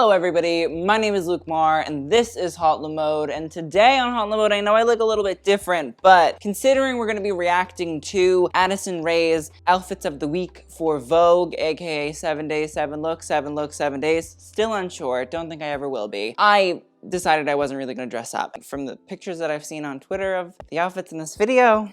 Hello everybody, my name is Luke Marr and this is Hot Mode, and today on Hot Mode I know I look a little bit different, but considering we're going to be reacting to Addison Rae's Outfits of the Week for Vogue, aka 7 days, 7 looks, 7 looks, 7 days, still unsure, don't think I ever will be. I decided I wasn't really going to dress up. From the pictures that I've seen on Twitter of the outfits in this video,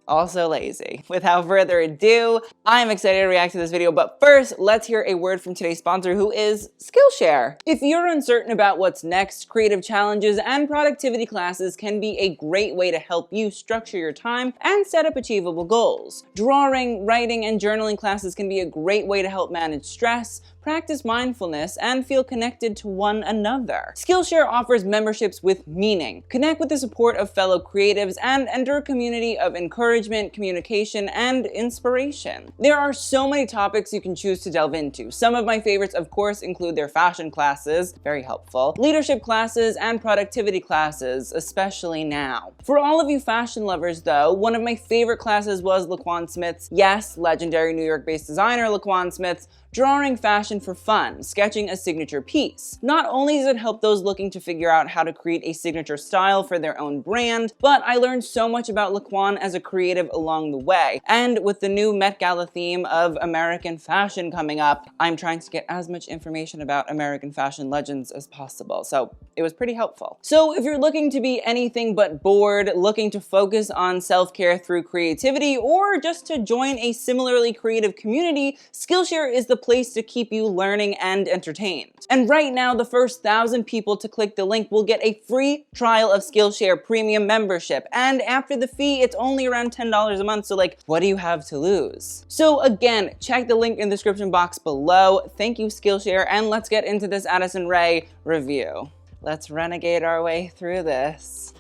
also lazy. Without further ado, I'm excited to react to this video, but first, let's hear a word from today's sponsor, who is Skillshare. If you're uncertain about what's next, creative challenges and productivity classes can be a great way to help you structure your time and set up achievable goals. Drawing, writing, and journaling classes can be a great way to help manage stress, practice mindfulness, and feel connected to one another. Skillshare offers memberships with meaning. Connect with the support of fellow creatives and enter a community of encouragement, communication, and inspiration. There are so many topics you can choose to delve into. Some of my favorites, of course, include their fashion classes, very helpful, leadership classes, and productivity classes, especially now. For all of you fashion lovers, though, one of my favorite classes was Laquan Smith's, yes, legendary New York-based designer Laquan Smith's, Drawing Fashion for Fun, Sketching a Signature Piece. Not only does it help those looking to figure out how to create a signature style for their own brand, but I learned so much about Laquan as a creative along the way. And with the new Met Gala theme of American fashion coming up, I'm trying to get as much information about American fashion legends as possible, so it was pretty helpful. So if you're looking to be anything but bored, looking to focus on self-care through creativity, or just to join a similarly creative community, Skillshare is the place to keep you learning and entertained. And right now, the first 1,000 people to click the link will get a free trial of Skillshare premium membership. And after the fee, it's only around $10 a month, so like, what do you have to lose? So again, check the link in the description box below. Thank you, Skillshare, and let's get into this Addison Rae review. Let's renegade our way through this.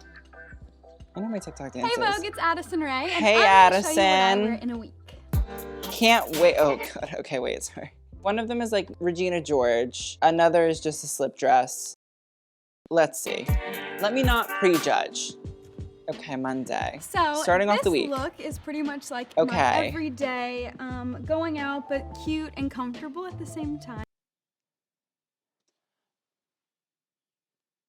I know my TikTok dances. Hey Vogue, it's Addison Rae. Hey I'm gonna show you what I Addison. wear in a week. Can't wait. Oh god, okay, wait, sorry. One of them is like Regina George. Another is just a slip dress. Let's see. Let me not prejudge. Okay, Monday. So starting off the week. This look is pretty much like Okay. my everyday, going out but cute and comfortable at the same time.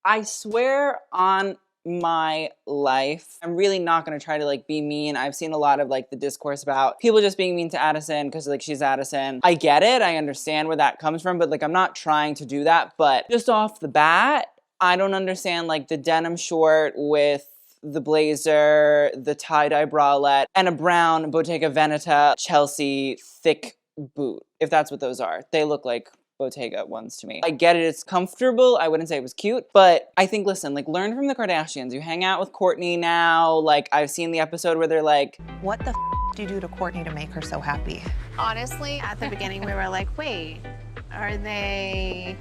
I swear on my life, I'm really not gonna try to like be mean. I've seen a lot of like the discourse about people just being mean to Addison because like she's Addison. I get it, I understand where that comes from, but like I'm not trying to do that. But just off the bat, I don't understand like the denim short with the blazer, the tie-dye bralette, and a brown Bottega Veneta Chelsea thick boot, if that's what those are. They look like Bottega ones to me. I get it, it's comfortable. I wouldn't say it was cute, but I think, listen, like learn from the Kardashians. You hang out with Kourtney now. Like I've seen the episode where they're like, what the do you do to Kourtney to make her so happy? Honestly, at the beginning, we were like, wait, are they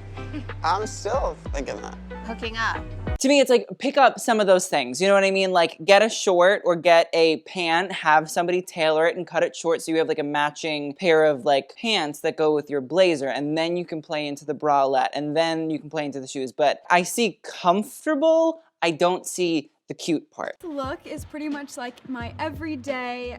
I'm still thinking that. hooking up? to me, it's like pick up some of those things. You know what I mean? Like get a short or get a pant, have somebody tailor it and cut it short so you have like a matching pair of like pants that go with your blazer, and then you can play into the bralette, and then you can play into the shoes. But I see comfortable, I don't see the cute part. This look is pretty much like my everyday,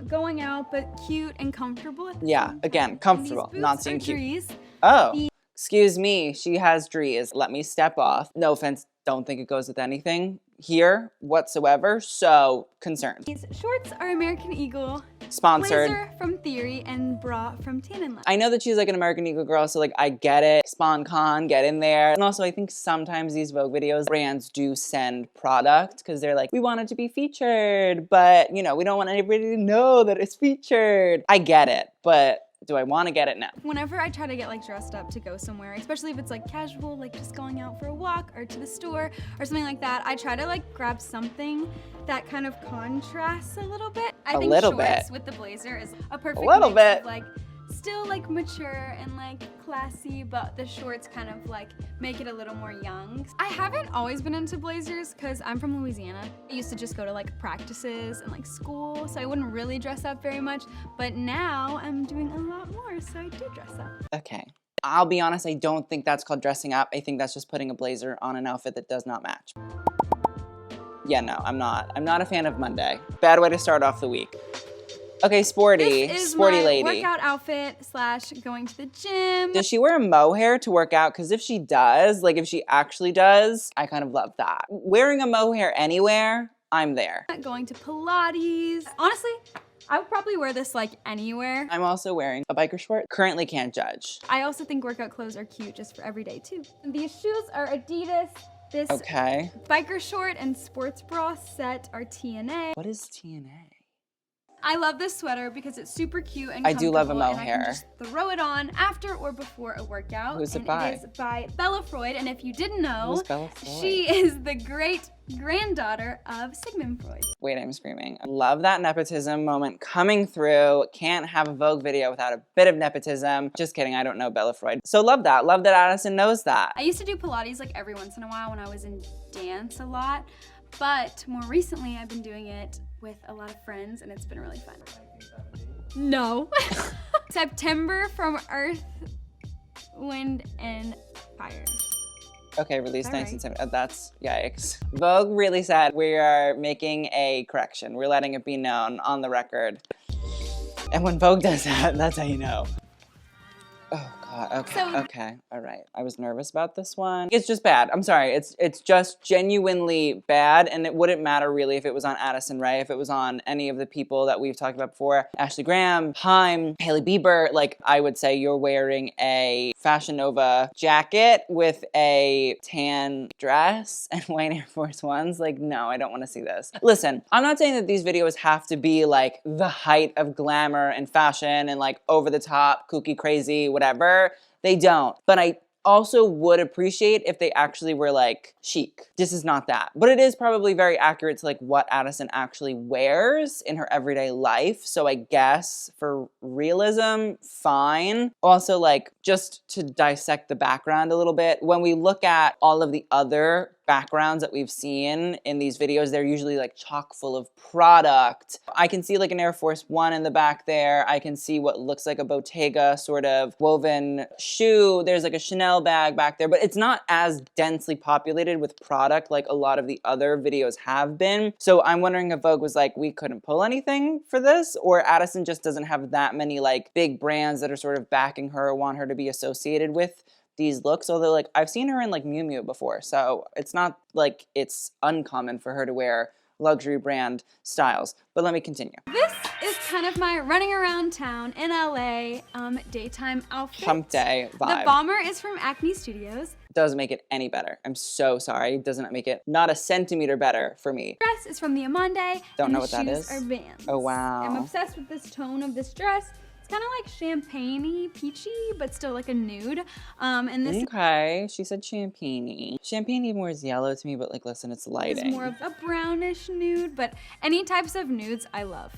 going out but cute and comfortable at the same time. Again, comfortable, These not boots seeing are cute. Drees. Oh, excuse me, she has drees. Let me step off. No offense, don't think it goes with anything here whatsoever, so concerned. These shorts are American Eagle. Sponsored. Blazer from Theory and bra from Tan & Love. I know that she's like an American Eagle girl, so like I get it. SponCon, get in there. And also I think sometimes these Vogue videos, brands do send product because they're like, we want it to be featured, but you know, we don't want anybody to know that it's featured. I get it, but do I want to get it now? Whenever I try to get like dressed up to go somewhere, especially if it's like casual, like just going out for a walk or to the store or something like that, I try to like grab something that kind of contrasts a little bit. I think shorts with the blazer is a perfect mix of like still like mature and like classy, but the shorts kind of like make it a little more young. I haven't always been into blazers because I'm from Louisiana. I used to just go to like practices and like school, so I wouldn't really dress up very much, but now I'm doing a lot more, so I do dress up. Okay. I'll be honest, I don't think that's called dressing up. I think that's just putting a blazer on an outfit that does not match. Yeah, no, I'm not a fan of Monday. Bad way to start off the week. Okay, sporty. This is Sporty my lady. workout outfit / going to the gym. Does she wear a mohair to work out? Because if she does, like if she actually does, I kind of love that. Wearing a mohair anywhere, I'm there. Going to Pilates. Honestly, I would probably wear this like anywhere. I'm also wearing a biker short. Currently can't judge. I also think workout clothes are cute just for every day too. These shoes are Adidas. This Okay. biker short and sports bra set are TNA. What is TNA? I love this sweater because it's super cute and I do love a comfortable, and I mohair. can just throw it on after or before a workout. Who's it and by? It is by Bella Freud, and if you didn't know, Who's Bella Freud? she is the great granddaughter of Sigmund Freud. Wait, I'm screaming. I love that nepotism moment coming through. Can't have a Vogue video without a bit of nepotism. Just kidding, I don't know Bella Freud. So love that. Love that Addison knows that. I used to do Pilates like every once in a while when I was in dance a lot, but more recently I've been doing it with a lot of friends and it's been really fun. No. September from Earth, Wind, and Fire. Okay, release All right. 1970. That's yikes. Vogue really said we are making a correction. We're letting it be known on the record. And when Vogue does that, that's how you know. Oh God, okay, So- okay, all right. I was nervous about this one. It's just bad. I'm sorry, it's just genuinely bad, and it wouldn't matter really if it was on Addison Rae, if it was on any of the people that we've talked about before, Ashley Graham, Haim, Hailey Bieber. Like, I would say you're wearing a Fashion Nova jacket with a tan dress and white Air Force Ones. Like, no, I don't want to see this. Listen, I'm not saying that these videos have to be like the height of glamour and fashion and like over the top, kooky, crazy, whatever. They don't. But I also would appreciate if they actually were like chic. This is not that. But it is probably very accurate to like what Addison actually wears in her everyday life. So I guess for realism, fine. Also, like, just to dissect the background a little bit, when we look at all of the other backgrounds that we've seen in these videos, they're usually like chock full of product. I can see like an Air Force One in the back there. I can see what looks like a Bottega sort of woven shoe. There's like a Chanel bag back there, but it's not as densely populated with product like a lot of the other videos have been. So I'm wondering if Vogue was like, we couldn't pull anything for this, or Addison just doesn't have that many like big brands that are sort of backing her or want her to be associated with these looks. Although like I've seen her in like Miu Miu before, so it's not like it's uncommon for her to wear luxury brand styles. But let me continue. This is kind of my running around town in LA daytime outfit. Hump day vibe. The bomber is from Acne Studios. Doesn't make it any better. I'm so sorry. It doesn't make it not a centimeter better for me. Dress is from the Amande. Don't know and what that the is. shoes are Vans. Oh, wow. I'm obsessed with this tone of this dress. It's kind of like champagne-y, peachy, but still like a nude. And this Okay, she said champagne-y. Champagne-y more is yellow to me, but like, listen, it's is lighting. more of a brownish nude, but any types of nudes I love.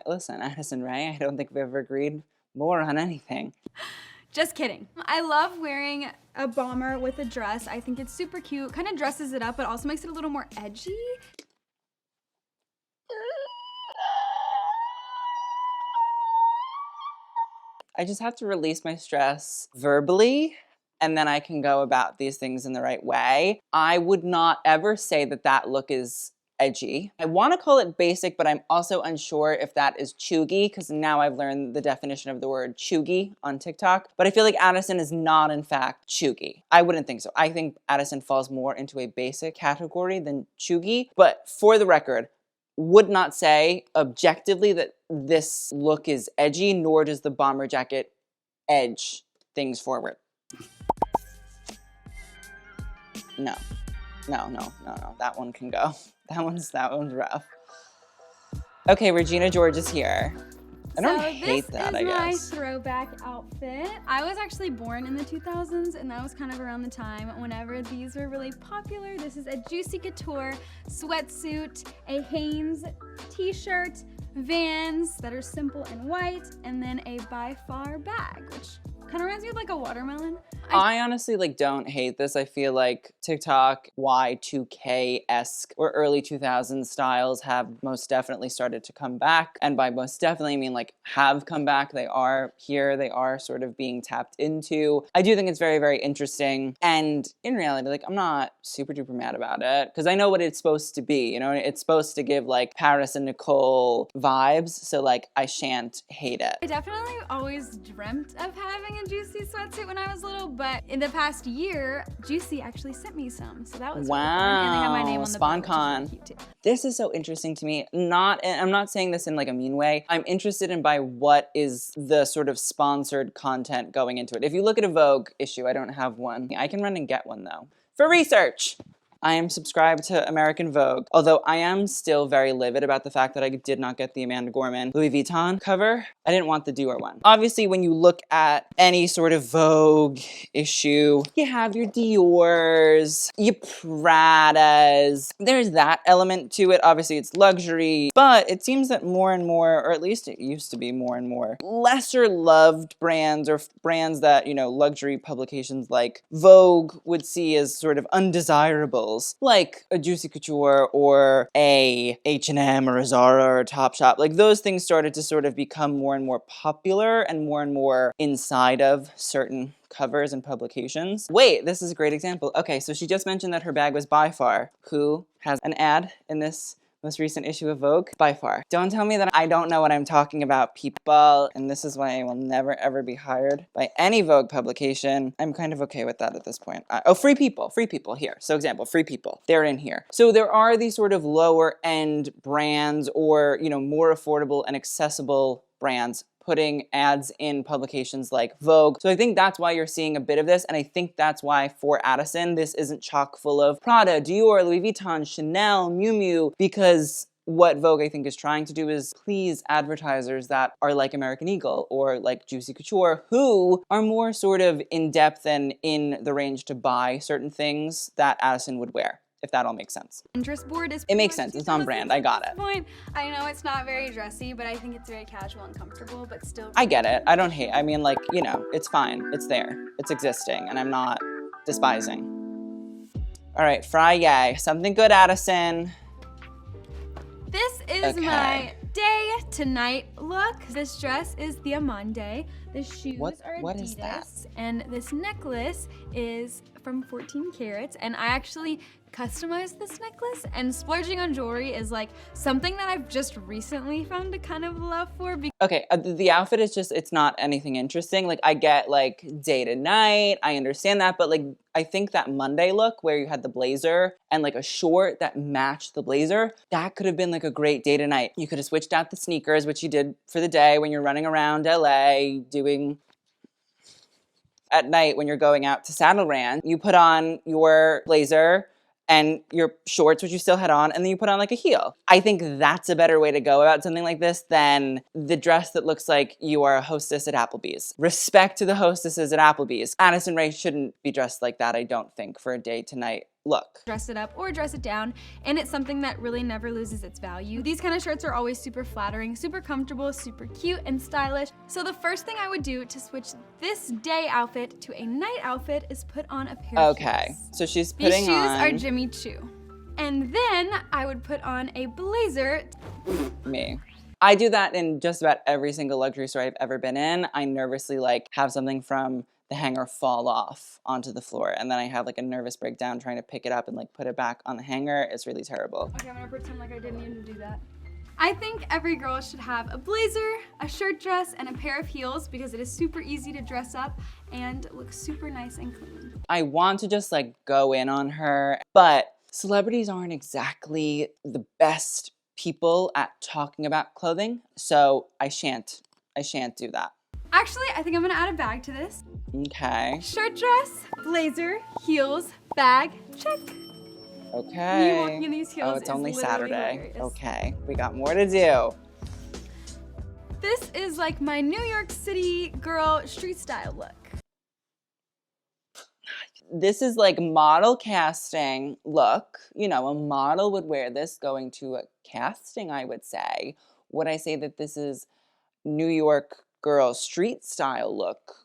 Listen, Addison Rae, I don't think we've ever agreed more on anything. Just kidding. I love wearing a bomber with a dress. I think it's super cute. Kind of dresses it up, but also makes it a little more edgy. I just have to release my stress verbally, and then I can go about these things in the right way. I would not ever say that that look is edgy. I want to call it basic, but I'm also unsure if that is chuggy, because now I've learned the definition of the word chuggy on TikTok. But I feel like Addison is not, in fact, chuggy. I wouldn't think so. I think Addison falls more into a basic category than chuggy. But for the record, would not say objectively that this look is edgy, nor does the bomber jacket edge things forward. No. That one can go. That one's rough. Okay, Regina George is here. I don't hate that, I guess. This is my throwback outfit. I was actually born in the 2000s, and that was kind of around the time whenever these were really popular. This is a Juicy Couture sweatsuit, a Hanes t-shirt, Vans that are simple and white, and then a By Far bag, which kind of reminds me of like a watermelon. I honestly like don't hate this. I feel like TikTok Y2K-esque or early 2000s styles have most definitely started to come back. And by most definitely I mean like have come back. They are here. They are sort of being tapped into. I do think it's very, very interesting. And in reality, like I'm not super duper mad about it because I know what it's supposed to be. You know, it's supposed to give like Paris and Nicole vibes. So like I shan't hate it. I definitely always dreamt of having a Juicy sweatsuit when I was little, but in the past year, Juicy actually sent me some, so that was really fun. And they have my name on the back, which is really cute too. This is so interesting to me. I'm not saying this in like a mean way. I'm interested in by what is the sort of sponsored content going into it. If you look at a Vogue issue, I don't have one. I can run and get one though. For research! I am subscribed to American Vogue, although I am still very livid about the fact that I did not get the Amanda Gorman Louis Vuitton cover. I didn't want the Dior one. Obviously, when you look at any sort of Vogue issue, you have your Diors, your Pradas. There's that element to it. Obviously, it's luxury, but it seems that more and more, or at least it used to be more and more, lesser loved brands or brands that, you know, luxury publications like Vogue would see as sort of undesirable, like a Juicy Couture or a H&M or a Zara or a Topshop. Like those things started to sort of become more and more popular and more inside of certain covers and publications. Wait, this is a great example. Okay, so she just mentioned that her bag was By Far, who has an ad in this most recent issue of Vogue, By Far. Don't tell me that I don't know what I'm talking about, people. And this is why I will never ever be hired by any Vogue publication. I'm kind of okay with that at this point. Oh, Free People here. So example, Free People, they're in here. So there are these sort of lower end brands or, you know, more affordable and accessible brands putting ads in publications like Vogue. So I think that's why you're seeing a bit of this, and I think that's why for Addison, this isn't chock full of Prada, Dior, Louis Vuitton, Chanel, Miu Miu, because what Vogue, I think, is trying to do is please advertisers that are like American Eagle or like Juicy Couture, who are more sort of in-depth and in the range to buy certain things that Addison would wear, if that all makes sense. Pinterest board is It makes sense. It's on brand. I got it. Point. I know it's not very dressy, but I think it's very casual and comfortable, but still. I get it. I don't hate. I mean, like, you know, it's fine. It's there. It's existing, and I'm not despising. All right, Friday. Something good, Addison. This is my day to night look. This dress is the Amande. The shoes are Adidas. What is that? And this necklace is from 14 Carats. And I actually customized this necklace, and splurging on jewelry is like something that I've just recently found a kind of love for. Okay, the outfit is just, it's not anything interesting. Like I get like day to night, I understand that, but like I think that Monday look where you had the blazer and like a short that matched the blazer, that could have been like a great day to night. You could have switched out the sneakers, which you did for the day when you're running around LA doing at night when you're going out to Saddle Ranch. You put on your blazer and your shorts, which you still had on, and then you put on like a heel. I think that's a better way to go about something like this than the dress that looks like you are a hostess at Applebee's. Respect to the hostesses at Applebee's. Addison Rae shouldn't be dressed like that, I don't think, for a day to night look. Dress it up or dress it down, and it's something that really never loses its value. These kind of shirts are always super flattering, super comfortable, super cute and stylish. So the first thing I would do to switch this day outfit to a night outfit is put on a pair of shoes. Okay, so she's putting These shoes on... are Jimmy Choo. And then I would put on a blazer. Me. I do that in just about every single luxury store I've ever been in. I nervously like have something from the hanger fall off onto the floor, and then I have like a nervous breakdown trying to pick it up and like put it back on the hanger. It's really terrible. Okay, I'm gonna pretend like I didn't even do that. I think every girl should have a blazer, a shirt dress, and a pair of heels because it is super easy to dress up and look super nice and clean. I want to just like go in on her, but celebrities aren't exactly the best people at talking about clothing, so I shan't do that. Actually, I think I'm gonna add a bag to this. Okay. Shirt dress, blazer, heels, bag, check. Okay. Me walking in these heels oh, it's is only Saturday. hilarious. Okay, we got more to do. This is like my New York City girl street style look. This is like model casting look. You know, a model would wear this going to a casting, I would say. Would I say that this is New York girl street style look?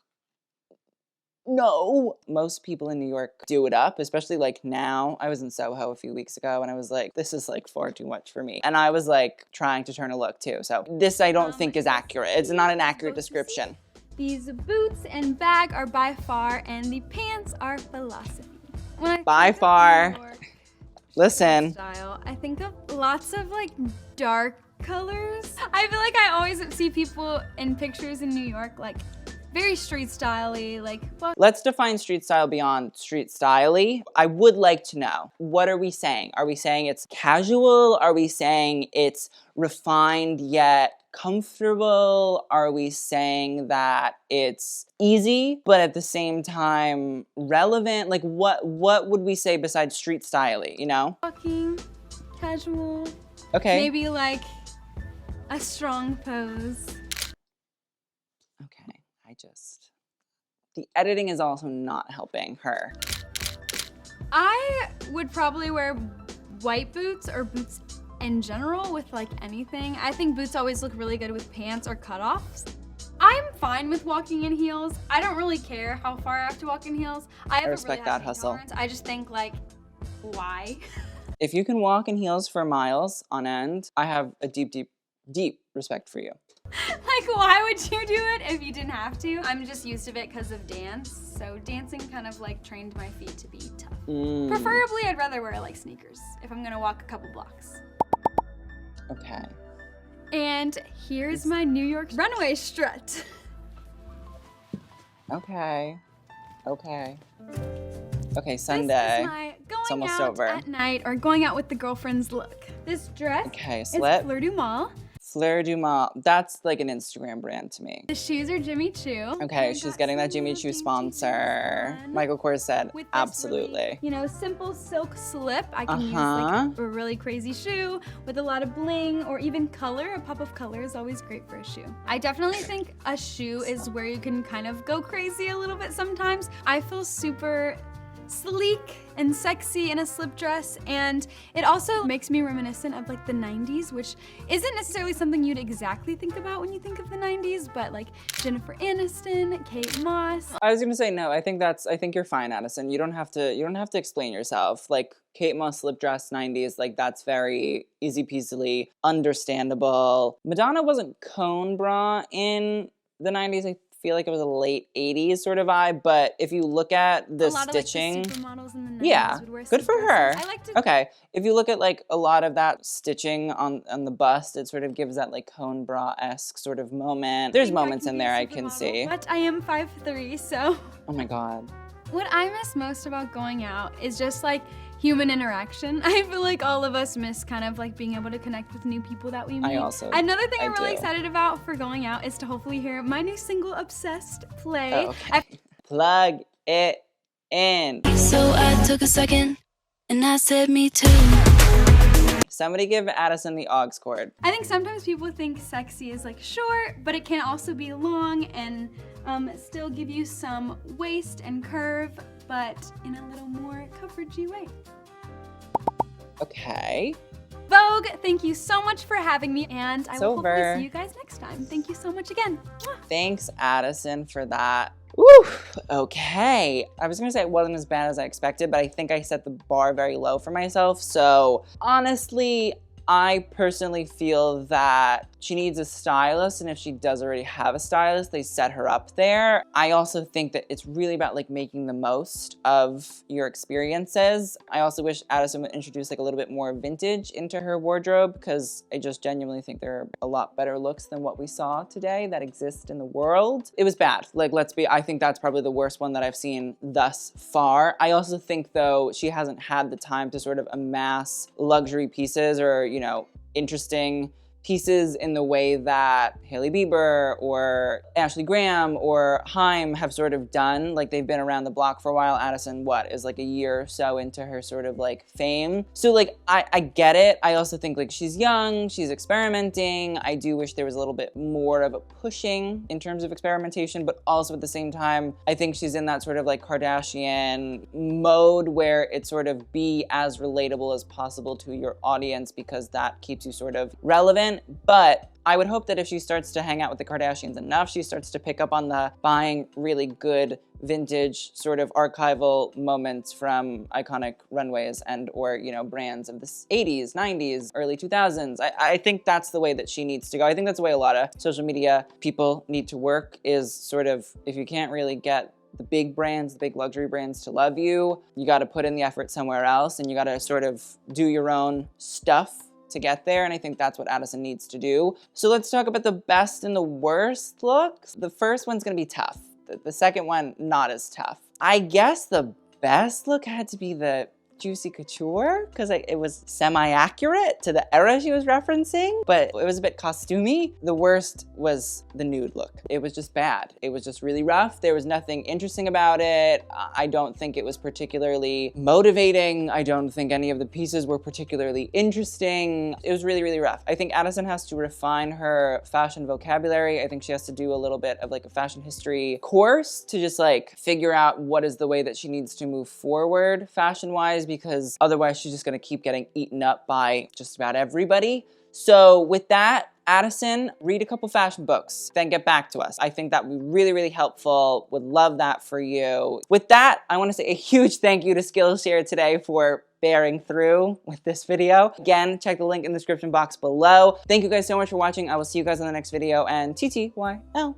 no. Most people in New York do it up, especially like now. I was in Soho a few weeks ago and I was like, this is like far too much for me. And I was like trying to turn a look too. So this I don't think is accurate. It's not an accurate description. These boots and bag are by far, and the pants are philosophy. When I By think of far. New York Listen. style, I think of lots of like dark colors. I feel like I always see people in pictures in New York like very street style-y, like, well, Let's define street style beyond street style-y. I would like to know, what are we saying? Are we saying it's casual? Are we saying it's refined yet comfortable? Are we saying that it's easy, but at the same time relevant? Like what would we say besides street style-y, you know? walking, casual, Okay. maybe like a strong pose. Okay, the editing is also not helping her. I would probably wear white boots or boots in general with like anything. I think boots always look really good with pants or cutoffs. I'm fine with walking in heels. I don't really care how far I have to walk in heels. I have respect a really that high hustle. tolerance. I just think like, why? If you can walk in heels for miles on end, I have a deep, deep, deep respect for you. Like, why would you do it if you didn't have to? I'm just used to it because of dance. So dancing kind of like trained my feet to be tough. Preferably, I'd rather wear like sneakers if I'm gonna walk a couple blocks. Okay. And here's my New York runway strut. Okay. Okay, This Sunday. is my going almost out over. at night or going out with the girlfriends look. This dress Okay, is slip. Fleur du Mal. Fleur du Mal. That's like an Instagram brand to me. The shoes are Jimmy Choo. Okay, I she's got getting that some Jimmy little Choo dainty sponsor. things on Michael Kors said, with this absolutely. really, simple silk slip. I can use Uh-huh. like a really crazy shoe with a lot of bling or even color. A pop of color is always great for a shoe. I definitely think a shoe is where you can kind of go crazy a little bit sometimes. I feel super sleek and sexy in a slip dress, and it also makes me reminiscent of like the 90s, which isn't necessarily something you'd exactly think about when you think of the 90s, but like Jennifer Aniston, Kate Moss. I was gonna say no. I think you're fine, Addison. You don't have to explain yourself. Like Kate Moss slip dress 90s, like that's very easy peasily understandable. Madonna wasn't cone bra in the 90s. I feel like it was a late 80s sort of vibe, but if you look at the A lot stitching, of like the supermodels in the 90s yeah, would wear good for slip her. dresses. I like to Okay, if you look at like a lot of that stitching on the bust, it sort of gives that like cone bra-esque sort of moment. There's think I moments can in be a there I can supermodel, see. But I am 5'3", so. Oh my God. What I miss most about going out is just like human interaction. I feel like all of us miss kind of like being able to connect with new people that we meet. Another thing I'm really do. excited about for going out is to hopefully hear my new single, Obsessed, play. Oh, okay. Plug it in. So I took a second and I said me too. Somebody give Addison the aux cord. I think sometimes people think sexy is like short, but it can also be long and still give you some waist and curve, but in a little more coveragey way. Okay. Vogue, thank you so much for having me, and I will hopefully over. see you guys next time. Thank you so much again. Mwah. Thanks, Addison, for that. Woo! Okay. I was gonna say it wasn't as bad as I expected, but I think I set the bar very low for myself. So honestly, I personally feel that she needs a stylist, and if she does already have a stylist, they set her up there. I also think that it's really about like making the most of your experiences. I also wish Addison would introduce like a little bit more vintage into her wardrobe, because I just genuinely think there are a lot better looks than what we saw today that exist in the world. It was bad. Like, I think that's probably the worst one that I've seen thus far. I also think though, she hasn't had the time to sort of amass luxury pieces or, interesting pieces in the way that Hailey Bieber or Ashley Graham or Haim have sort of done. Like, they've been around the block for a while. Addison, is like a year or so into her sort of like fame. So like, I get it. I also think like she's young, she's experimenting. I do wish there was a little bit more of a pushing in terms of experimentation, but also at the same time, I think she's in that sort of like Kardashian mode where it sort of be as relatable as possible to your audience, because that keeps you sort of relevant. But I would hope that if she starts to hang out with the Kardashians enough, she starts to pick up on the buying really good vintage sort of archival moments from iconic runways and or, you know, brands of the 80s, 90s, early 2000s. I think that's the way that she needs to go. I think that's the way a lot of social media people need to work, is sort of, if you can't really get the big brands, the big luxury brands to love you, you got to put in the effort somewhere else, and you got to sort of do your own stuff to get there, and I think that's what Addison needs to do. So let's talk about the best and the worst looks. The first one's gonna be tough. The second one, not as tough. I guess the best look had to be the Juicy Couture, because it was semi-accurate to the era she was referencing, but it was a bit costumey. The worst was the nude look. It was just bad. It was just really rough. There was nothing interesting about it. I don't think it was particularly motivating. I don't think any of the pieces were particularly interesting. It was really, really rough. I think Addison has to refine her fashion vocabulary. I think she has to do a little bit of like a fashion history course to just like figure out what is the way that she needs to move forward fashion-wise, because otherwise she's just gonna keep getting eaten up by just about everybody. So with that, Addison, read a couple fashion books, then get back to us. I think that would be really, really helpful. Would love that for you. With that, I wanna say a huge thank you to Skillshare today for bearing through with this video. Again, check the link in the description box below. Thank you guys so much for watching. I will see you guys in the next video, and TTYL.